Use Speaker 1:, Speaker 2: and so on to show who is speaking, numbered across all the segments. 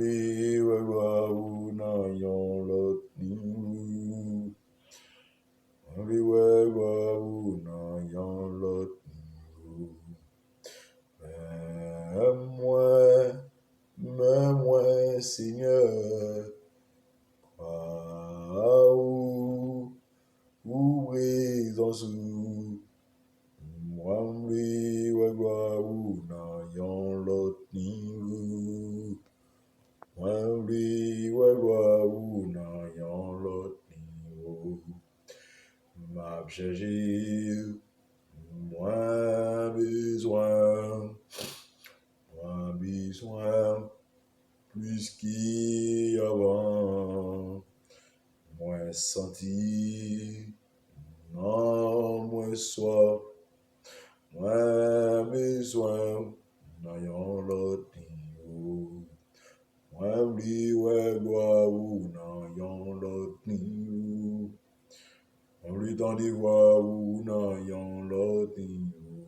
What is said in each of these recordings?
Speaker 1: Mwamli wewa una yon lot ni ou. Mwamli wewa una yon lot ni ou. Mais moi, Seigneur, ou présence ou. Mwamli wewa una yon lot ni ou. Mwamli wewa una yon lot ni ou. M'a cherché, moi besoin plus qu'avant. Moi senti, non, moi soif. Moi besoin, n'ayant l'autre niveau. Moi li wewa ou n'ayant l'autre niveau. Moi li dans les voix ou n'ayant l'autre niveau.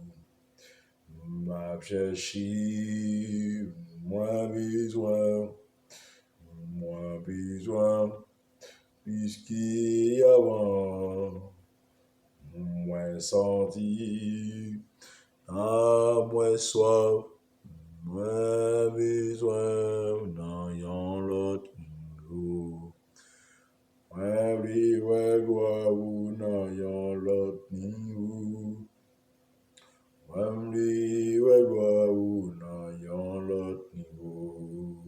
Speaker 1: M'a cherché, moi besoin, plus qu'avant. Moi senti, moi soif, moi besoin, n'ayant l'autre niveau. Moi li wewa ou n'ayant l'autre niveau. Moi li wewa ou n'ayant l'autre niveau.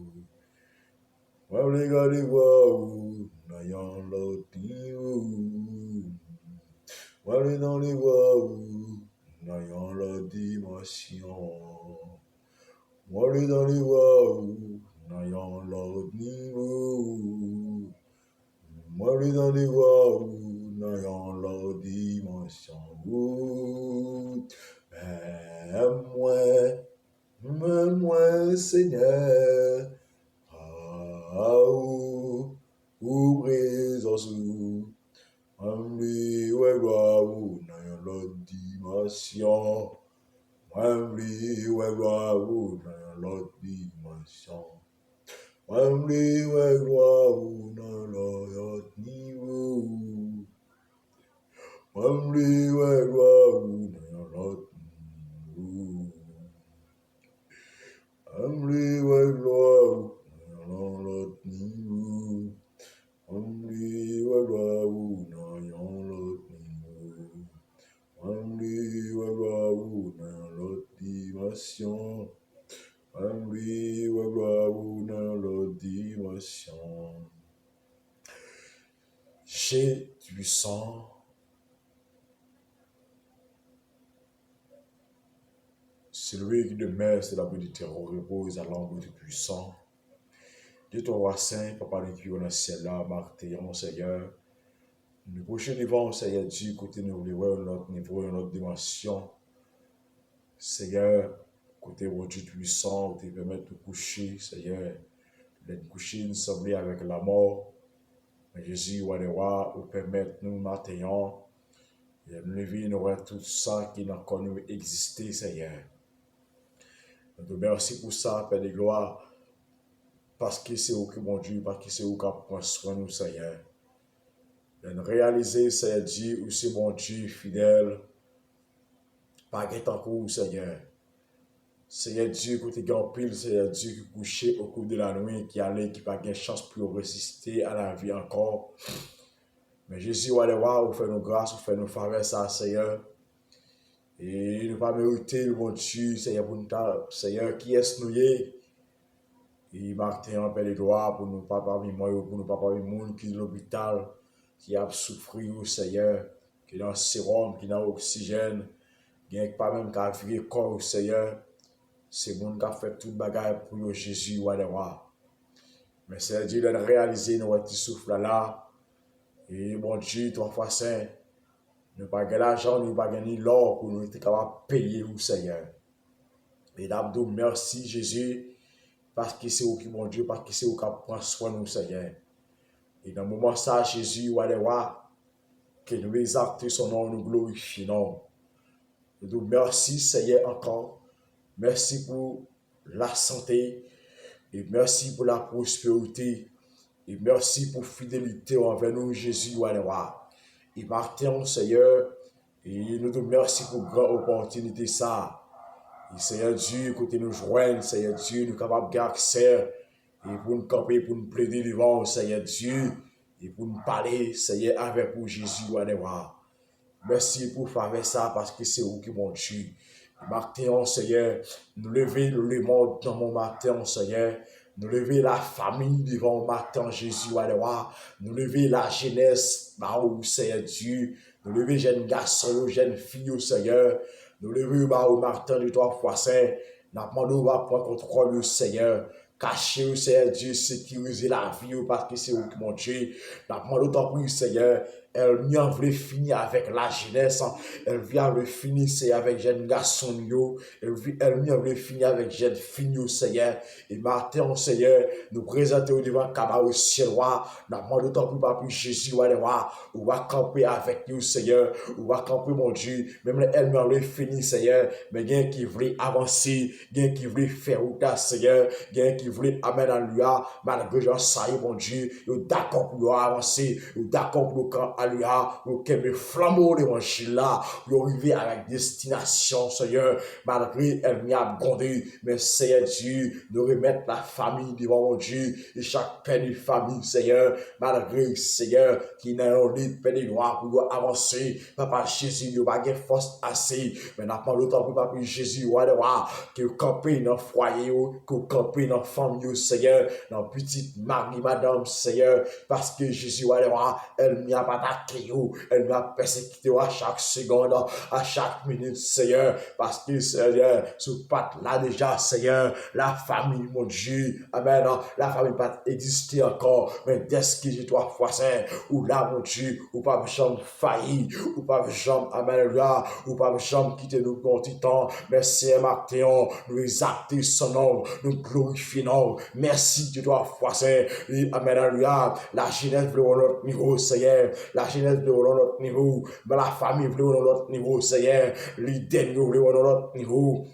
Speaker 1: Moi li gade ou n'ayant l'autre niveau. Moi li dans les voies ou n'ayant l'autre dimension. Moi li dans les voies ou n'ayant l'autre niveau. Moi li dans les voies ou n'ayant l'autre dimension. Moi, Seigneur, ou présence ou. Mwamli wewa ou n'ayant l'autre dimension. Mwamli wewa ou n'ayant l'autre dimension. Mwamli wewa ou n'ayant l'autre niveau. Mwamli wewa ou n'ayant l'autre niveau. Mwamli wewa ou n'ayant l'autre niveau. Mwamli wewa ou n'ayant l'autre niveau. Mwamli wewa ou n'ayant l'autre dimension. Mwamli wewa ou n'ayant l'autre dimension. Jésus sang, celui qui demeure sur l'abri du terreau repose à l'ombre du puissant. Dieu ton roi saint, papa de Dieu, dans le ciel là, martyr, Seigneur. Nous prochains devant, Seigneur Dieu, côté nous voulons notre niveau, notre dimension. Seigneur, côté mon Dieu puissant, tu permettre de coucher, Seigneur, de coucher, nous sembler avec la mort. Mais Jésus, roi des rois, ou permettre nous maintenant, de nous lever, nous voir tout ça qui n'a connu exister, Seigneur. Nous te remercions pour ça, Père de gloire. Parce que c'est vous qui mon Dieu, parce que c'est vous qui prend soin de nous, Seigneur. De réaliser, Seigneur Dieu, où c'est mon Dieu fidèle, pas guet en cours, Seigneur. Seigneur Dieu, que tu es pile, Seigneur Dieu, qui couchait au cours de la nuit, qui allait, qui n'a pas de chance pour résister à la vie encore. Mais Jésus, vous fait nos grâces, vous fait nos faveurs, ça, Seigneur. Et nous pas mériter, mon Dieu, Seigneur, pour nous, Seigneur, qui est nous. Et marque un peu les doigts pour nous papa moi pour nous papa monde qui est l'hôpital qui a souffert Seigneur qui est dans sérum qui dans oxygène qui n'est pas même qu'à vivre corps Seigneur c'est monde qui a fait toute bagarre pour Jésus roi des rois mais c'est Dieu de réaliser nos petits souffles là et mon Dieu trois fois saint ne pas gagner l'argent ne pas gagner l'or pour nous être capable de payer au Seigneur et d'abdou merci Jésus parce que c'est vous qui mon Dieu, parce que c'est vous qui prend soin de nous, Seigneur. Et dans le moment ça, Jésus, que nous exaltons son nom, nous glorifions. Et donc, merci, Seigneur, encore. Merci pour la santé. Et merci pour la prospérité. Et merci pour fidélité envers nous, Jésus, Wanewa. Et Martin, Seigneur, et nous te remercions pour grande opportunité ça. Et Seigneur Dieu, côté nous joindre, Seigneur Dieu, nous capables d'accès et pour nous camper, pour nous plaider devant, Seigneur Dieu, et pour nous parler, Seigneur, avec vous, Jésus, Wanewa. Merci pour faire ça parce que c'est vous qui m'ont tué. Matin, Seigneur, nous lever le monde dans mon matin, Seigneur. Nous lever la famille devant le matin, Jésus, Wanewa. Nous lever la jeunesse, Seigneur Dieu. Nous lever jeunes garçons, jeunes filles, Seigneur. Nous lever au matin de 3 fois saint. Nous demandons à prendre contrôle, Seigneur. Cachez, Seigneur Dieu, sécuriser la vie parce que c'est vous qui m'ont tué. Nous demandons tant plus, Seigneur. Elle vient voulait finir avec la jeunesse. Elle vient voulait finir avec jeune garçon. Elle vient voulait finir avec jeune fille, Seigneur. Et maintenant, Seigneur, nous présentons devant Kabao ciel roi. Nous demandons tant plus pas plus Jésus, ou va camper avec nous, Seigneur. Ou va camper, mon Dieu. Même elle vient voulait finir, Seigneur. Mais il y a qui voulait avancer. Il y a qui voulait faire route, Seigneur. Il y a qui voulait amener dans lui. Malgré Jean, ça y est, mon Dieu. Nous d'accord pour avancer. Nous d'accord pour Alléluia, nous qu'aimer flambeau l'évangile là, pour arriver à la destination, Seigneur, malgré elle m'y a grondé, mais Seigneur Dieu, nous remettre la famille devant mon Dieu, et chaque père de famille, Seigneur, malgré, Seigneur, qui n'a pas de père de noir pour avancer, Papa Jésus, il n'y a pas de force assez, mais n'a pas le temps pour Papa Jésus, que vous campez dans le foyer, que vous campez dans la famille, Seigneur, dans petite Marie, Madame, Seigneur, parce que Jésus, elle m'y a pas elle m'a persécuté à chaque seconde, à chaque minute, Seigneur, parce que, Seigneur, ce patte là déjà, Seigneur, la famille, mon Dieu, amen, la famille pas exister encore, mais dès que j'ai 3 fois saint, ou là, mon Dieu, ou pas jamais failli, ou pas jamais, amen, là, ou pas jamais quitter nous pour un temps, mais c'est Martin, nous exalter son nom, nous glorifions, merci de 3 fois saint, amen, là, la jeunesse veut notre niveau, Seigneur, la jeunesse veut notre niveau, la famille veut notre niveau, Seigneur, l'idée veut notre niveau.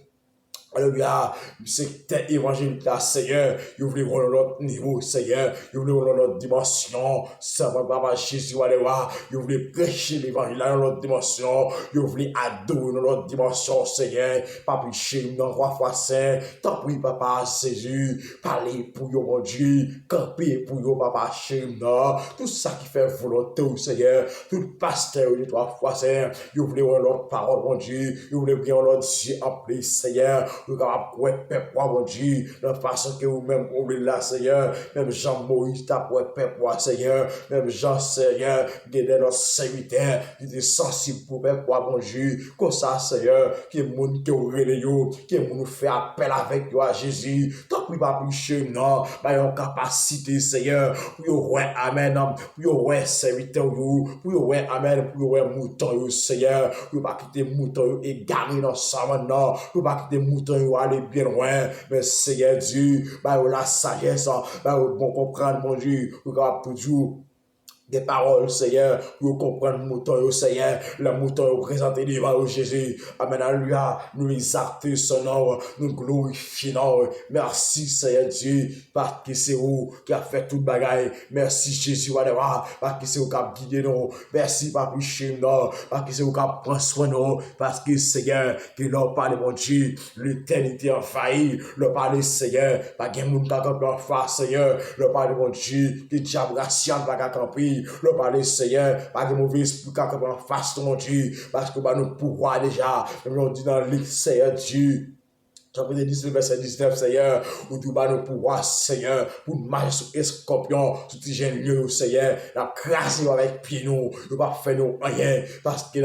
Speaker 1: Alléluia, c'est évangile là, Seigneur, il voulait voir notre niveau, Seigneur, il voulait voir notre dimension, ça va pas Jésus, alléluia, il voulait prêcher l'évangile dans notre dimension, il voulait adorer dans notre dimension, Seigneur, pas prêcher dans 3 fois saint, tant pis, Papa Jésus, parler pour vous, mon Dieu, camper pour vous, Papa Jésus, tout ça qui fait volonté, Seigneur, tout pasteur de 3 fois saint, il voulait voir notre parole, mon Dieu, il voulait bien notre Dieu appelé, Seigneur, nous avons peuple, mon Dieu, de la façon que vous-même oubliez là, Seigneur, même Jean-Moïse t'a pour peuple, Seigneur, même Jean, Seigneur, qui est notre serviteur, qui est sensible pour peuple, mon Dieu, comme ça, Seigneur, qui est monde qui est qui est monde fait appel avec toi, Jésus, tant que pas plus chez non, mais en capacité, Seigneur, pour ouais, amen, pour ouais, serviteur, pour ouais, amen, pour ouais, mouton, Seigneur, pour pas quitter mouton égaré dans ça maintenant, pour pas quitter mouton aller bien loin, mais Seigneur Dieu, la sagesse, bon comprendre, mon Dieu, pour toujours des paroles, Seigneur, pour comprendre le mouton, Seigneur, le mouton présenté devant Jésus. Amen, alléluia, nous exaltons son nom, nous glorifions. Merci, Seigneur Dieu, parce que c'est vous qui a fait toute bagaille. Merci, Jésus, parce que c'est vous qui a guidé nous. Merci, Papa, parce que c'est vous qui a pris soin de nous. Parce que, Seigneur, que l'on parle, mon Dieu, l'éternité en failli. Le parler, Seigneur, pas qu'il y ait monde qui a campé en face, Seigneur. Le parler, mon Dieu, que diable racial va camper. Le parler, Seigneur, pas de mauvais esprit qui a en face de mon Dieu, parce que nous pouvoir déjà, comme on dit dans le Seigneur Dieu. Chapitre 19, verset 19, Seigneur, où tu vas nous pouvoir, Seigneur, pour marcher sur escorpion, sur tes génieux, Seigneur, la craser avec pied nous, ne pas faire nous rien, parce que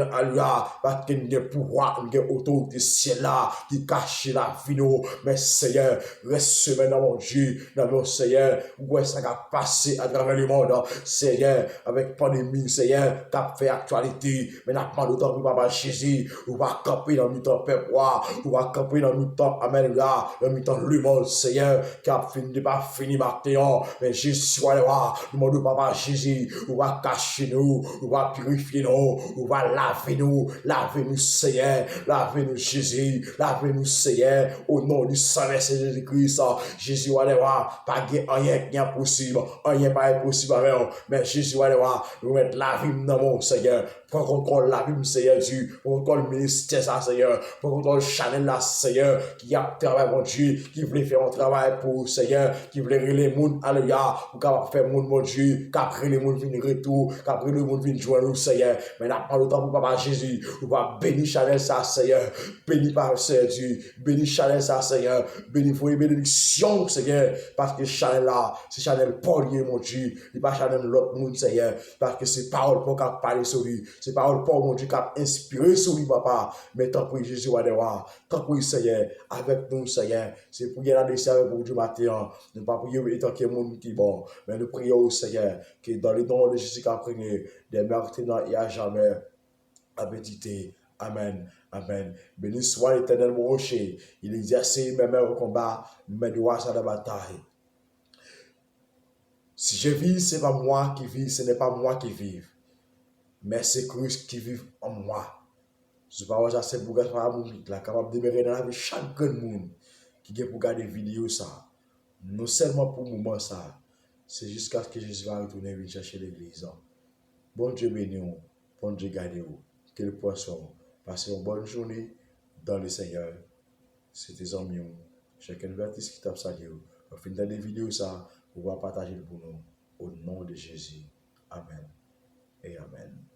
Speaker 1: parce qu'il y a pouvoir, il y a autorité ciel là, qui cache la vie nous, mais Seigneur, reste maintenant, mon Dieu, dans mon Seigneur, où est-ce ça a passé à travers le monde, Seigneur, avec pandémie, Seigneur, qui a fait actualité, mais n'a pas d'autant pour Papa Jésus, ou va camper dans notre peuple, ou va camper dans notre temps soit, amen, là, le mi-temps le monde, Seigneur, qui a fini, pas fini matin, mais Jésus, alléluia, nous demandons, papa Jésus, on va cacher nous, on va purifier nous, on va laver nous, Seigneur, lavez-nous, Jésus, lavez-nous, Seigneur, au nom du Saint Jésus-Christ, Jésus, alléluia, pas rien qui est impossible, rien pas impossible avec nous, mais Jésus, alléluia, nous mettre la vie dans mon Seigneur, pour qu'on contrôle la vie, Seigneur Dieu, pour qu'on contrôle le ministère, ça, Seigneur, pour qu'on contrôle le Chanel, là, Seigneur, qui a travaillé, mon Dieu, qui voulait faire un travail pour Seigneur, qui voulait les gens, alléluia, pour capable faire monde, mon Dieu, qu'après les gens viennent retour, qu'après les gens viennent joindre nous, Seigneur, mais n'a pas le temps pour Papa Jésus, on va bénir Chanel, ça, Seigneur, bénis par Seigneur Dieu, bénis Chanel, ça, Seigneur, bénis vos bénédictions, Seigneur, parce que Chanel là, c'est Chanel Paul, mon Dieu, il pas Chanel l'autre monde, Seigneur, parce que c'est parole pour qu'on parle sur lui, c'est parole pour mon Dieu qui a inspiré sur lui, papa, mais tant pour Jésus, tant pour Seigneur, avec nous, Seigneur, c'est pour y aller avec vous du matin, ne pas prier tant qu'il y a monde qui est bon, mais nous prions au Seigneur, que dans les dons de Jésus qui a pris des meurtres et à jamais, appétité. Amen. Amen. Béni soit l'éternel mon rocher. Il exerce mes mains au combat, mes doigts à la bataille. Si je vis, ce n'est pas moi qui vis, ce n'est pas moi qui vis, mais c'est Christ qui vit en moi. Je ne sais pas si c'est pour la capable de demeurer dans la vie chaque grand monde qui est pour regarder vidéo ça. Non seulement pour le moment ça, c'est jusqu'à ce que Jésus va retourner et chercher l'église. Bon Dieu béni vous, bon Dieu garde vous. Que le poisson, passez une bonne journée dans le Seigneur. C'était tes amis, chacun vertis qui tape ça. Au fin de des vidéos ça, on va partager pour nous au nom de Jésus. Amen et amen.